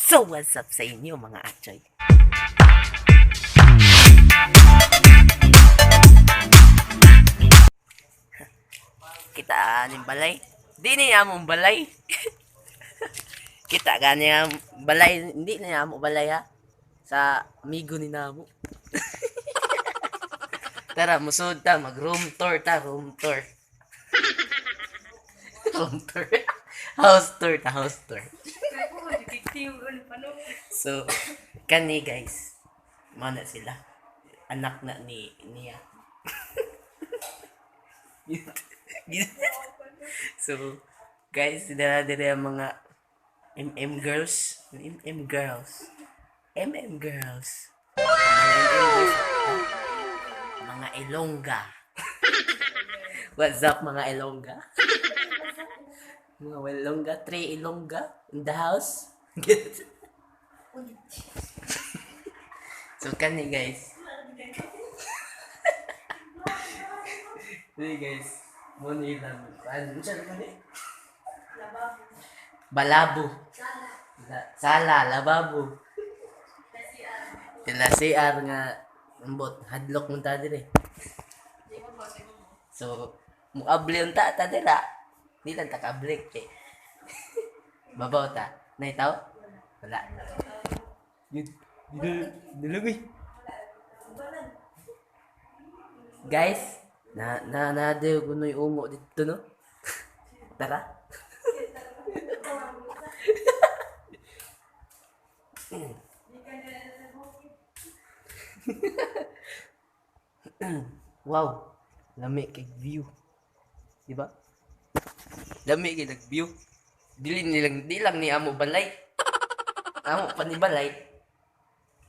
So what's up sa inyo mga atchoy? Kita aning balay. Di niya among balay. Kita gani ang balay, hindi na amo balay ha. Sa amigo ni namo. Tara, musod ta, mag room tour ta, room tour. Room tour. House tour ta, house tour. So, kani guys, mana sila. Anak na niya. So, guys, dala ang mga MM girls. MM girls. MM girls. Mga Ilongga. What's up mga Ilongga? Mga Ilongga, 3 Ilongga in the house. So kani guys. Hey guys, mo ni lang. Ano siya kani? Balabo. Sala, lababo. Tila CR nga ambot hadlok mun ta dire. So muabli unta ta dira. Di lang ta ka-break eh. Babaw ta. Naitaw? Wala. Dilugoy. Guys, na de kunoy ungo dito no. Tara. Wow, lami kay view. Di ba? Lami kay nag-view. Di lang ni amo balay. Amo pa ni balay.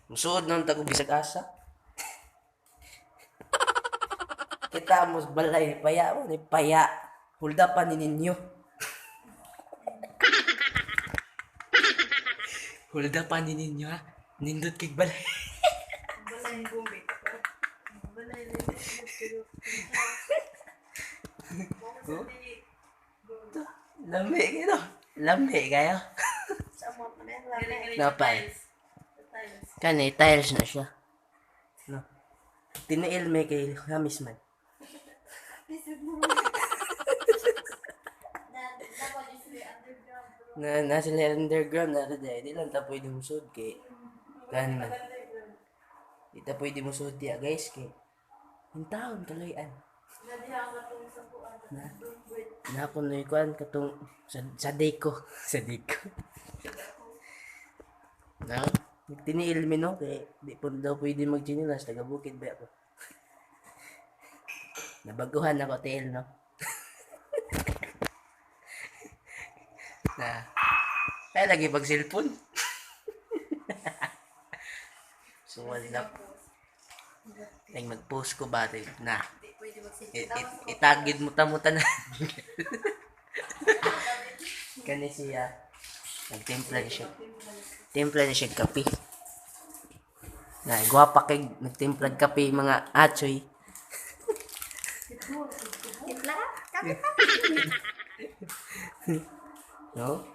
Musuod nang tago bisag asa. Kita mo balay paya mo ni paya. Hulda pa ni ninyo. Hulda pa ni ninyo ha. Nindot kay balay. Balay gumbi. Balay Lami kayo. Lami kayo. Napay. Kani, tiles na siya. No. Tinail may kay Hamis man. Na sila underground na rin. Di lang ta pwede musod kay kanan. Di ta pwede musod diya guys kay hintaon kalayan. Na ako na ikuan katong sa deko. Sa deko. Na? Tiniil mi no kay di po daw pwede magchinilas taga bukid ba ako. Nabaguhan ako tail no. Na. Kaya lagi pag cellphone. So wala up. Like mag-post ko ba na. Itagid mo ta na. Kani siya. Nagtimpla na siya. Timpla na siya kape. Na, guwapa kay nagtimpla kape mga atsoy. Timpla? Kape. No?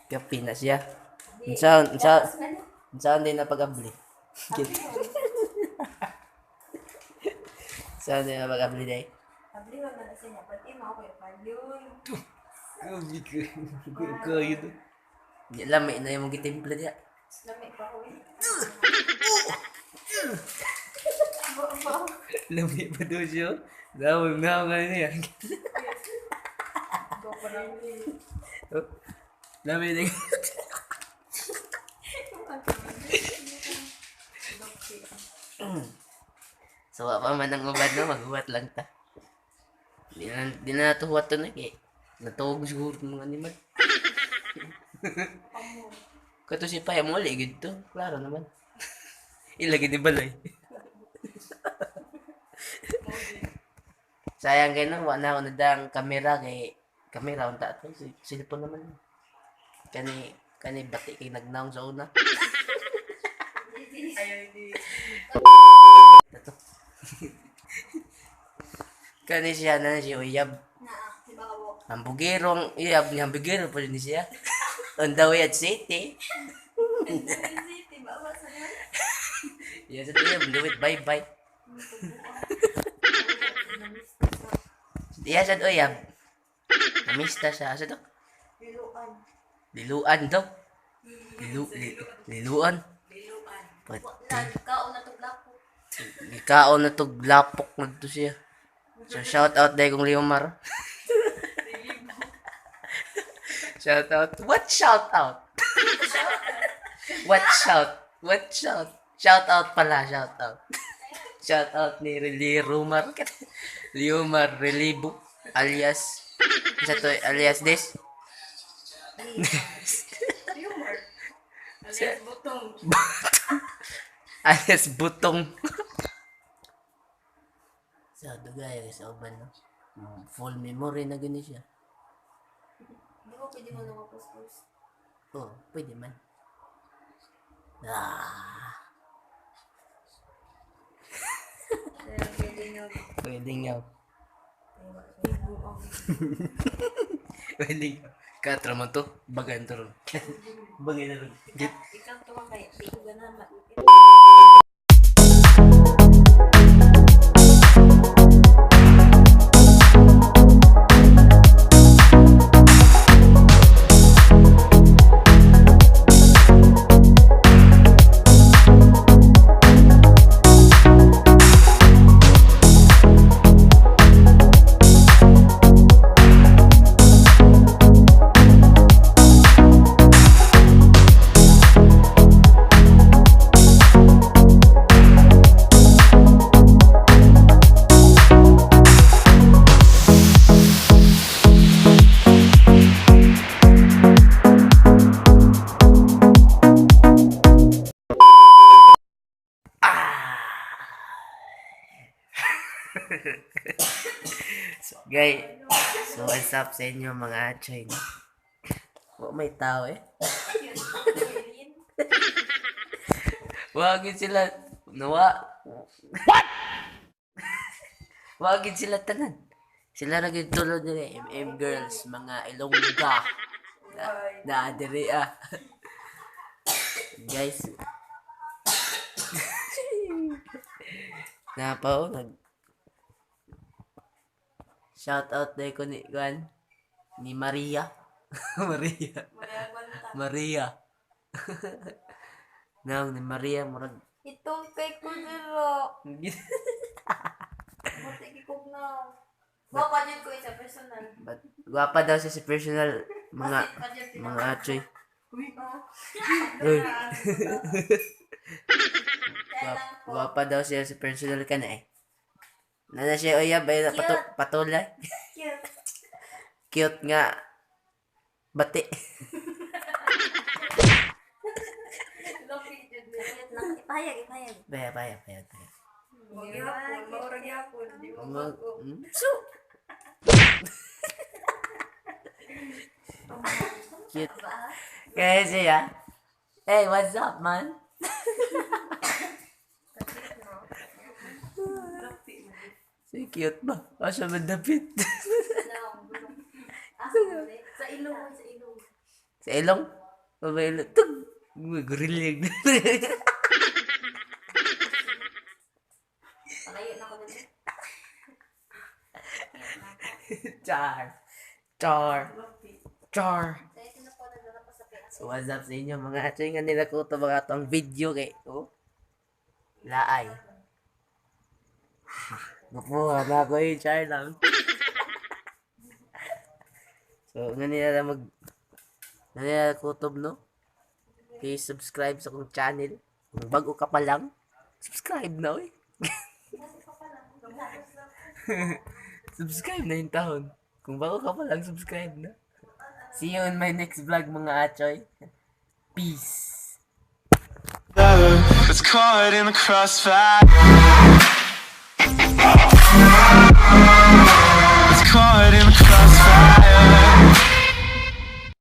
Kape na siya. Saan din na pag-abli? Saan din na pag-abli day? Abli wala na siya. Pati mo ako yung palyun. Kabi ko yun. Lami na yung gitimpla niya. Lamig pa ko eh. Lami pa doon siya. Dawag na ako niya. Lami na yung... So, apa man ang ubad na, maghuwat lang ta. Di na natuhuwat to na eh. Natuhog siguro ng mga animal. Kato si Paya mo, ligid to. Klaro naman. Ilagay ni balay. Sayang kayo nang wala ako nadang kamera kay kamera unta to. Cellphone naman. Kani bati kay nagnaong sa una. Ayaw di. Kani siya na siya uyab. Naa, di ba ka po? Hambugero ang iyab ni hambugero pa rin siya. On the way at city. City, baba sa yan. Yes, ito yung bluit. Bye-bye. Yes, ito yung. Namista siya. Asa to? Biluan. Liluan to. Liluan. Biluan. Pati. Nagkaon na itong lako. Ikaon na to. Lapok na to siya. So, shout out dahil kong Leomar. Shout out. What shout out? What shout? What shout? Shout out pala, shout out. Shout out ni Leomar. Leomar Relibo alias isa to alias this. Humor. Alias butong. Alias butong. Sa dugay sa uban no. Full memory na gani siya. Di ko pwede mo na mapos-post. Oh, pwede man. Ah, Pwede nyo. pwede nga. Biluan. Pwede nga. Katra man to, bagan to ron. Bagay na ron. Ikaw tuwa kaya. Di ko ganahan. So, guys, so what's up sa inyo mga Choy? Oh, may tao eh. Wagin sila. What? Wagin sila tanan. Sila na tulad nila MM girls, mga Ilongga. Na diri ah. Guys. Napaw shout out day ko ni Juan ni Maria. Maria. Nang ni Maria murag Itong kay Kudero. Buti kikog na. Wapa dyan ko isa personal. but gwapa daw siya sa personal mga Choy. Uy. Gwapa daw siya sa personal ka na eh. Nana siya uyab ay patulay. Cute. Cute nga. Bati. Ipahayag. Baya. Maurag yapon. Di mo So. Cute. Kaya siya. Hey, what's up, man? Si cute ba? Asa man dapit? Sa ilong. Sa ilong? Pabaylo. Tug! Gurilig. Palayo na ko dito. Char. Dahil na po nagdala pa sa pera. So what's up sa inyo mga Choy nga nila ko ito mga itong video kay laay. Napuha na ako yung char lang. So nga nila kutob no. Please subscribe sa akong channel. Kung bago ka pa lang, subscribe na eh. Subscribe na yung taon. Kung bago ka pa lang, subscribe na. See you in my next vlog mga Achoy. Peace. It's caught in the crossfire.